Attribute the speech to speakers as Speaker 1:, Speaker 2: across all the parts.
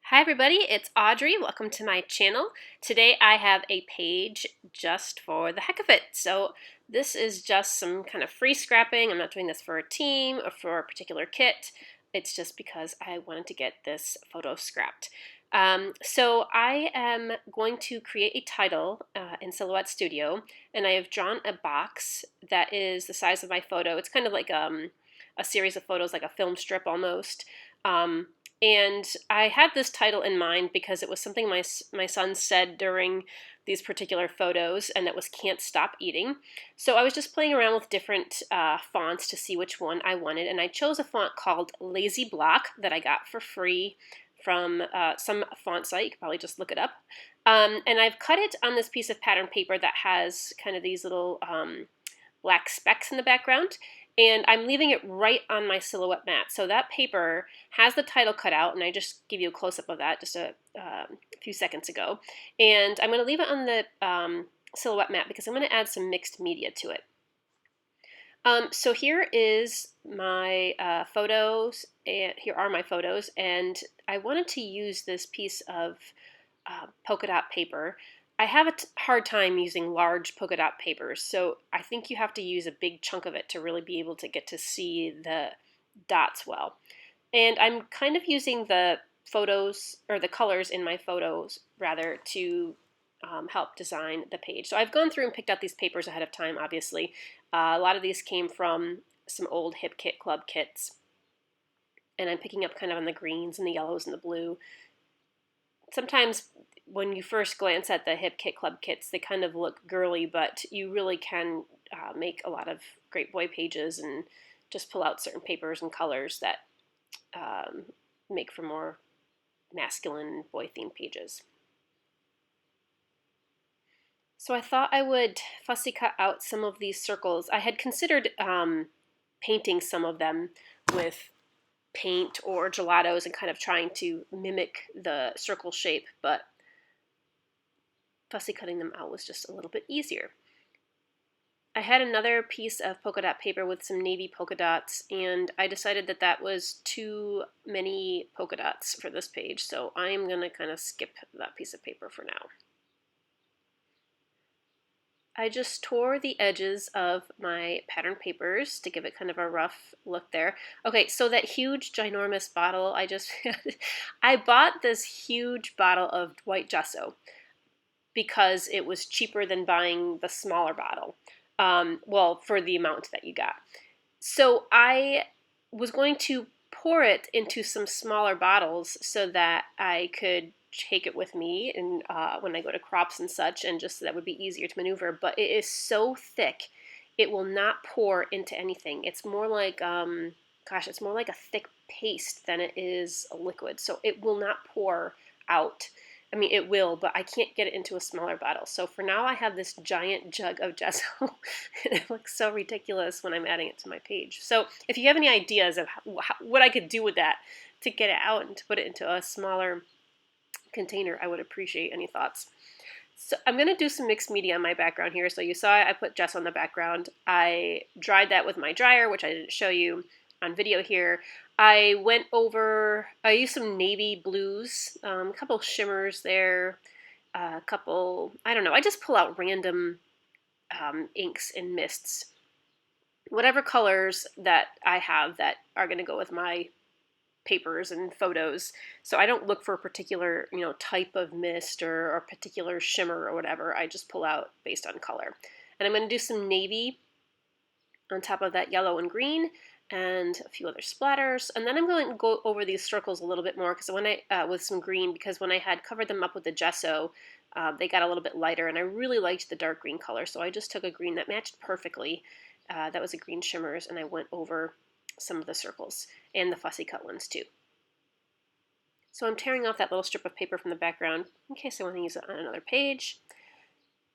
Speaker 1: Hi everybody, it's Audrey. Welcome to my channel. Today I have a page just for the heck of it. So this is just some kind of free scrapping. I'm not doing this for a team or for a particular kit. It's just because I wanted to get this photo scrapped. So I am going to create a title in Silhouette Studio, and I have drawn a box that is the size of my photo. It's kind of like a series of photos, like a film strip almost. And I had this title in mind because it was something my son said during these particular photos, and that was "Can't Stop Eating." So I was just playing around with different fonts to see which one I wanted, and I chose a font called Lazy Block that I got for free from some font site. You can probably just look it up. And I've cut it on this piece of pattern paper that has kind of these little black specks in the background, and I'm leaving it right on my Silhouette mat. So that paper has the title cut out, and I just give you a close-up of that just a few seconds ago. And I'm going to leave it on the Silhouette mat because I'm going to add some mixed media to it. So here is my photos, and here are my photos, and I wanted to use this piece of polka dot paper. I have a hard time using large polka dot papers, so I think you have to use a big chunk of it to really be able to get to see the dots well. And I'm kind of using the photos, or the colors in my photos rather, to help design the page. So I've gone through and picked out these papers ahead of time, obviously. A lot of these came from some old Hip Kit Club kits, and I'm picking up kind of on the greens and the yellows and the blue. Sometimes when you first glance at the Hip Kit Club kits, they kind of look girly, but you really can make a lot of great boy pages and just pull out certain papers and colors that make for more masculine boy-themed pages. So I thought I would fussy cut out some of these circles. I had considered painting some of them with paint or gelatos and kind of trying to mimic the circle shape, but fussy cutting them out was just a little bit easier. I had another piece of polka dot paper with some navy polka dots, and I decided that that was too many polka dots for this page, so I'm going to kind of skip that piece of paper for now. I just tore the edges of my pattern papers to give it kind of a rough look there. Okay, so that huge, ginormous bottle I bought this huge bottle of white gesso because it was cheaper than buying the smaller bottle. Well, for the amount that you got. So I was going to pour it into some smaller bottles so that I could take it with me and when I go to crops and such, and just so that would be easier to maneuver. But it is so thick, it will not pour into anything. It's more like, it's more like a thick paste than it is a liquid. So it will not pour out. I mean, it will, but I can't get it into a smaller bottle. So for now, I have this giant jug of gesso, and it looks so ridiculous when I'm adding it to my page. So if you have any ideas of what I could do with that to get it out and to put it into a smaller container, I would appreciate any thoughts. So I'm going to do some mixed media on my background here. So you saw I put gesso on the background. I dried that with my dryer, which I didn't show you on video here. I used some navy blues, a couple shimmers there, a couple, I don't know, I just pull out random inks and mists. Whatever colors that I have that are going to go with my papers and photos. So I don't look for a particular, type of mist or particular shimmer or whatever. I just pull out based on color. And I'm going to do some navy on top of that yellow and green, and a few other splatters, and then I'm going to go over these circles a little bit more because when with some green, because when I had covered them up with the gesso, they got a little bit lighter, and I really liked the dark green color, so I just took a green that matched perfectly. That was a green shimmers, and I went over some of the circles and the fussy cut ones too. So I'm tearing off that little strip of paper from the background in case I want to use it on another page.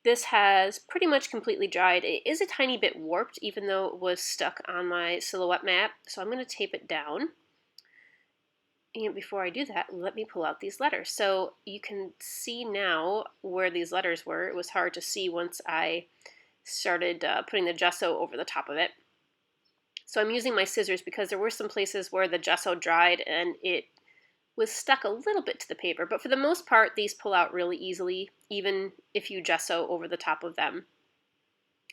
Speaker 1: This has pretty much completely dried. It is a tiny bit warped, even though it was stuck on my Silhouette mat, so I'm going to tape it down. And before I do that, let me pull out these letters. So you can see now where these letters were. It was hard to see once I started putting the gesso over the top of it. So I'm using my scissors because there were some places where the gesso dried and it was stuck a little bit to the paper, but for the most part, these pull out really easily, even if you gesso over the top of them,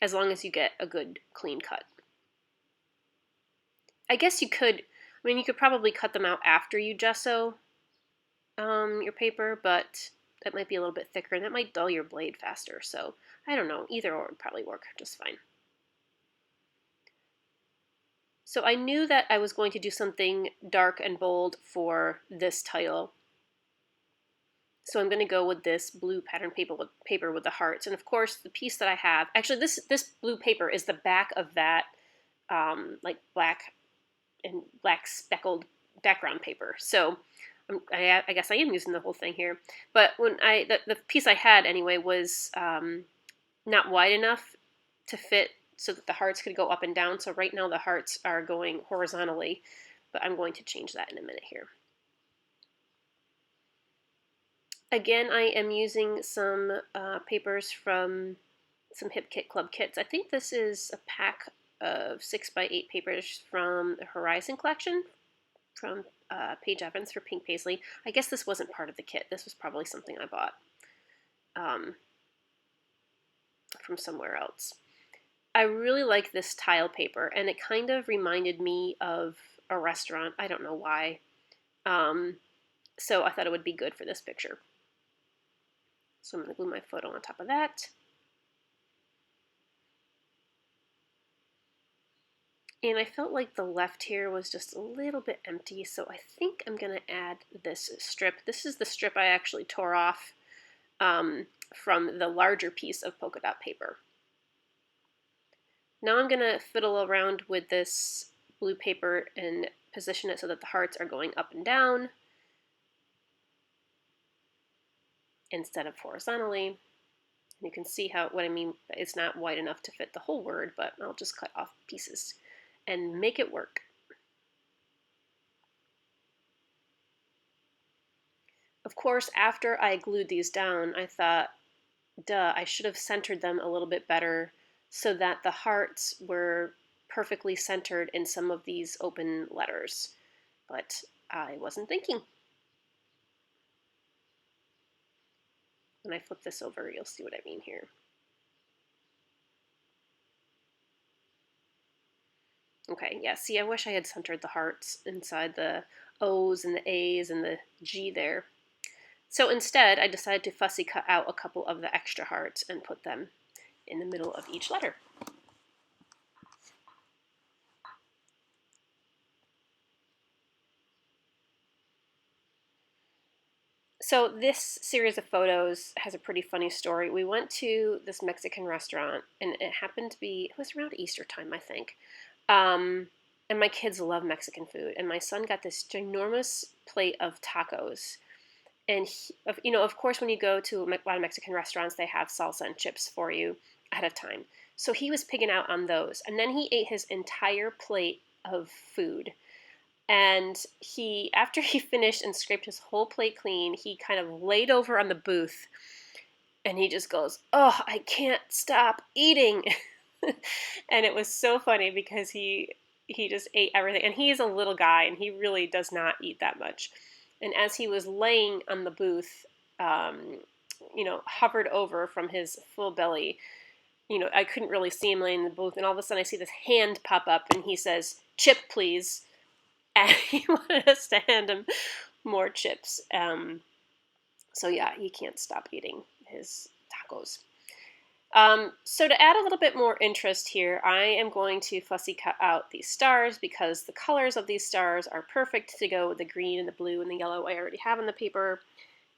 Speaker 1: as long as you get a good clean cut. I guess you could, you could probably cut them out after you gesso your paper, but that might be a little bit thicker, and that might dull your blade faster, so I don't know, either or would probably work just fine. So I knew that I was going to do something dark and bold for this title. So I'm going to go with this blue pattern paper with the hearts. And of course, the piece that I have, actually this blue paper is the back of that like black and black speckled background paper. So I guess I am using the whole thing here. But when the piece I had anyway was not wide enough to fit so that the hearts could go up and down. So right now the hearts are going horizontally, but I'm going to change that in a minute here. Again, I am using some papers from some Hip Kit Club kits. I think this is a pack of 6x8 papers from the Horizon collection from Paige Evans for Pink Paisley. I guess this wasn't part of the kit. This was probably something I bought from somewhere else. I really like this tile paper, and it kind of reminded me of a restaurant. I don't know why. So I thought it would be good for this picture. So I'm going to glue my photo on top of that. And I felt like the left here was just a little bit empty, so I think I'm going to add this strip. This is the strip I actually tore off from the larger piece of polka dot paper. Now I'm going to fiddle around with this blue paper and position it so that the hearts are going up and down instead of horizontally. You can see what I mean. It's not wide enough to fit the whole word, but I'll just cut off pieces and make it work. Of course, after I glued these down, I thought, duh, I should have centered them a little bit better so that the hearts were perfectly centered in some of these open letters. But I wasn't thinking. When I flip this over, you'll see what I mean here. Okay, yeah, see, I wish I had centered the hearts inside the O's and the A's and the G there. So instead, I decided to fussy cut out a couple of the extra hearts and put them in the middle of each letter. So this series of photos has a pretty funny story. We went to this Mexican restaurant, and it happened to be, it was around Easter time, I think. And my kids love Mexican food, and my son got this ginormous plate of tacos. And of course, when you go to a lot of Mexican restaurants, they have salsa and chips for you ahead of time. So he was pigging out on those, and then he ate his entire plate of food. And after he finished and scraped his whole plate clean, he kind of laid over on the booth, and he just goes, "Oh, I can't stop eating." And it was so funny because he just ate everything. And he is a little guy, and he really does not eat that much. And as he was laying on the booth, hovered over from his full belly, I couldn't really see him laying in the booth. And all of a sudden I see this hand pop up, and he says, "Chip, please." And he wanted us to hand him more chips. So yeah, he can't stop eating his tacos. So to add a little bit more interest here, I am going to fussy cut out these stars because the colors of these stars are perfect to go with the green and the blue and the yellow I already have on the paper.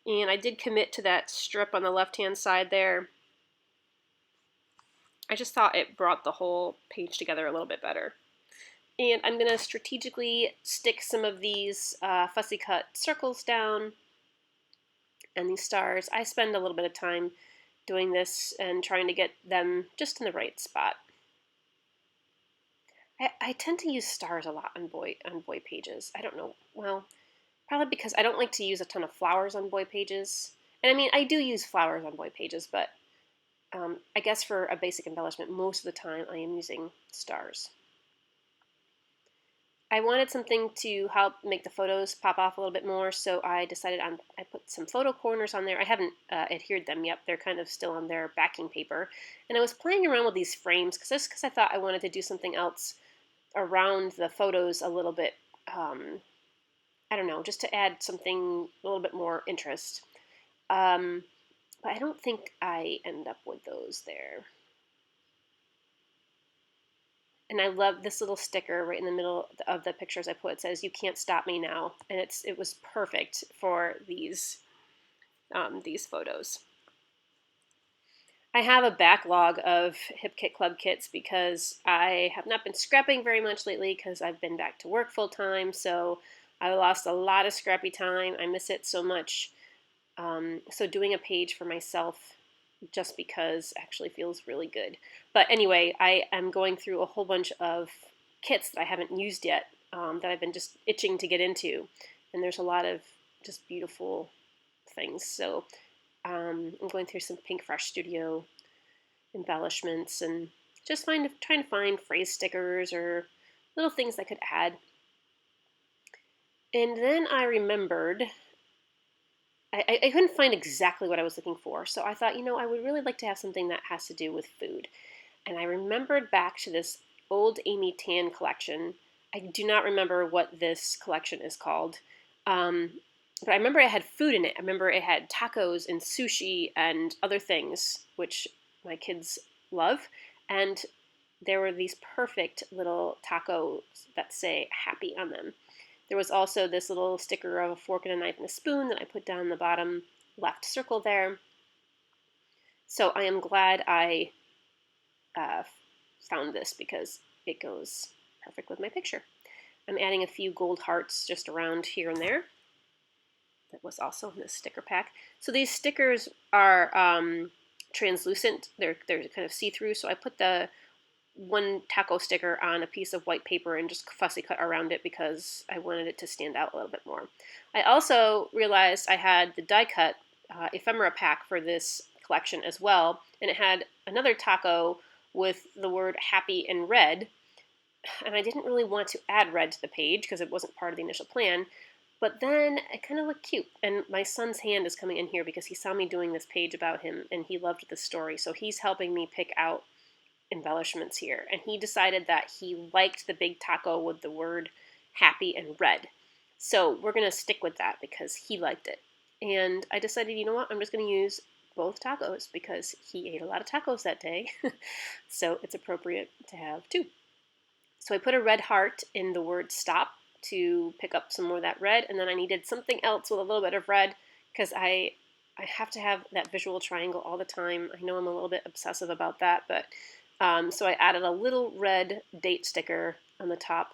Speaker 1: And I did commit to that strip on the left-hand side there. I just thought it brought the whole page together a little bit better. And I'm going to strategically stick some of these fussy cut circles down and these stars. I spend a little bit of time doing this and trying to get them just in the right spot. I tend to use stars a lot on boy pages. I don't know. Well, probably because I don't like to use a ton of flowers on boy pages. And I mean, I do use flowers on boy pages, but I guess for a basic embellishment, most of the time I am using stars. I wanted something to help make the photos pop off a little bit more, so I decided I put some photo corners on there. I haven't adhered them yet. They're kind of still on their backing paper. And I was playing around with these frames because I thought I wanted to do something else around the photos a little bit. I don't know, just to add something a little bit more interest. But I don't think I end up with those there. And I love this little sticker right in the middle of the pictures I put. It says, "You can't stop me now," and it was perfect for these photos. I have a backlog of Hip Kit Club kits because I have not been scrapping very much lately because I've been back to work full time. So I lost a lot of scrappy time. I miss it so much. So doing a page for myself just because actually feels really good. But anyway, I am going through a whole bunch of kits that I haven't used yet that I've been just itching to get into. And there's a lot of just beautiful things. So I'm going through some Pink Fresh Studio embellishments and just trying to find phrase stickers or little things I could add. And then I remembered I couldn't find exactly what I was looking for, so I thought, I would really like to have something that has to do with food. And I remembered back to this old Amy Tan collection. I do not remember what this collection is called, but I remember it had food in it. I remember it had tacos and sushi and other things, which my kids love. And there were these perfect little tacos that say happy on them. There was also this little sticker of a fork and a knife and a spoon that I put down the bottom left circle there. So I am glad I found this because it goes perfect with my picture. I'm adding a few gold hearts just around here and there. That was also in this sticker pack. So these stickers are translucent. They're kind of see-through. So I put the one taco sticker on a piece of white paper and just fussy cut around it because I wanted it to stand out a little bit more. I also realized I had the die cut ephemera pack for this collection as well, and it had another taco with the word happy in red, and I didn't really want to add red to the page because it wasn't part of the initial plan, but then it kind of looked cute, and my son's hand is coming in here because he saw me doing this page about him and he loved the story, so he's helping me pick out embellishments here, and he decided that he liked the big taco with the word happy in red. So we're going to stick with that because he liked it. And I decided, you know what, I'm just going to use both tacos because he ate a lot of tacos that day. So it's appropriate to have two. So I put a red heart in the word stop to pick up some more of that red, and then I needed something else with a little bit of red because I have to have that visual triangle all the time. I know I'm a little bit obsessive about that, but so I added a little red date sticker on the top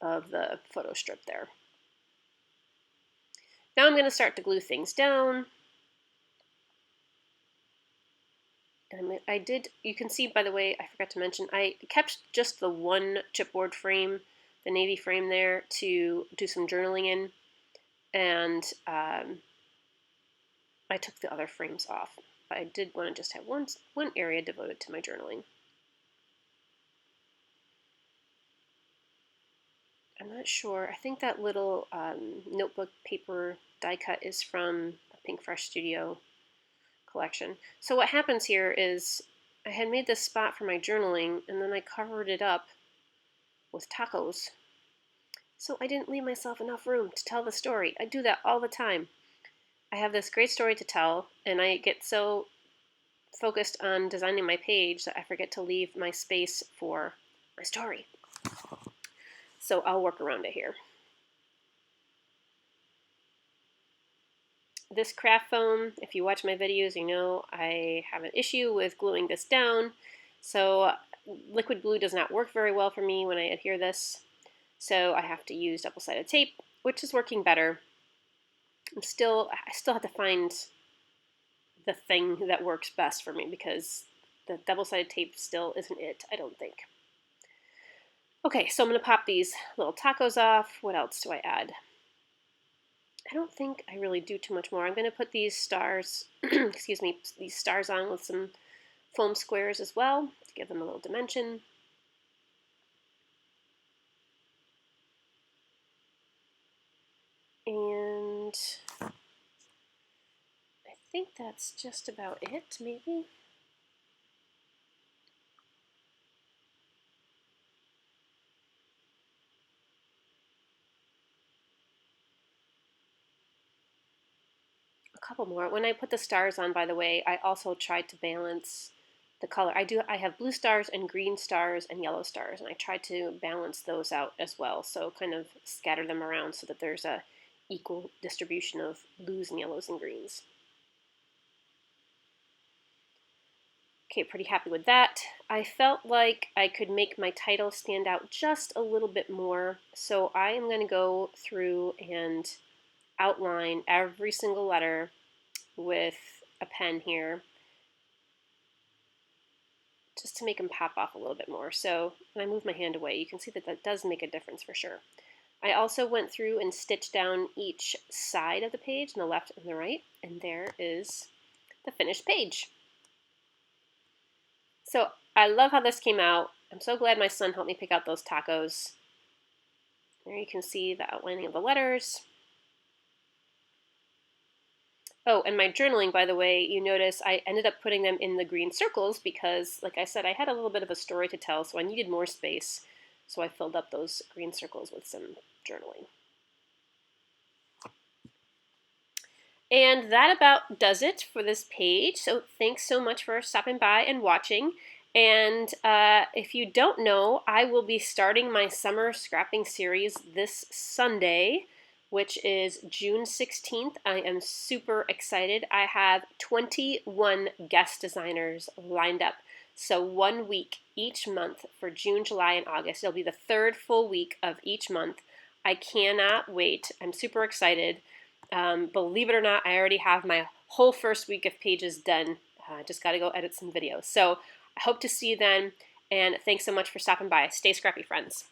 Speaker 1: of the photo strip there. Now I'm going to start to glue things down. And you can see, by the way, I forgot to mention, I kept just the one chipboard frame, the navy frame there, to do some journaling in. And I took the other frames off. I did want to just have one area devoted to my journaling. I'm not sure. I think that little notebook paper die cut is from a Pink Fresh Studio collection. So what happens here is I had made this spot for my journaling and then I covered it up with tacos. So I didn't leave myself enough room to tell the story. I do that all the time. I have this great story to tell and I get so focused on designing my page that I forget to leave my space for my story. So I'll work around it here. This craft foam, if you watch my videos, you know I have an issue with gluing this down. So liquid glue does not work very well for me when I adhere this. So I have to use double-sided tape, which is working better. I still have to find the thing that works best for me because the double-sided tape still isn't it, I don't think. Okay, so I'm going to pop these little tacos off. What else do I add? I don't think I really do too much more. I'm going to put these stars, excuse me, these stars on with some foam squares as well to give them a little dimension. And I think that's just about it, maybe. A couple more. When I put the stars on, by the way, I also tried to balance the color. I have blue stars and green stars and yellow stars, and I tried to balance those out as well. So kind of scatter them around so that there's a equal distribution of blues and yellows and greens. Okay, pretty happy with that. I felt like I could make my title stand out just a little bit more, so I am going to go through and outline every single letter with a pen here, just to make them pop off a little bit more. So when I move my hand away, you can see that that does make a difference for sure. I also went through and stitched down each side of the page, on the left and the right, and there is the finished page. So I love how this came out. I'm so glad my son helped me pick out those tacos. There you can see the outlining of the letters. Oh, and my journaling, by the way, you notice I ended up putting them in the green circles because, like I said, I had a little bit of a story to tell, so I needed more space. So I filled up those green circles with some journaling. And that about does it for this page. So thanks so much for stopping by and watching. And if you don't know, I will be starting my summer scrapping series this Sunday, which is June 16th. I am super excited. I have 21 guest designers lined up. So 1 week each month for June, July, and August. It'll be the third full week of each month. I cannot wait. I'm super excited. Believe it or not, I already have my whole first week of pages done. Just got to go edit some videos. So I hope to see you then, and thanks so much for stopping by. Stay scrappy, friends.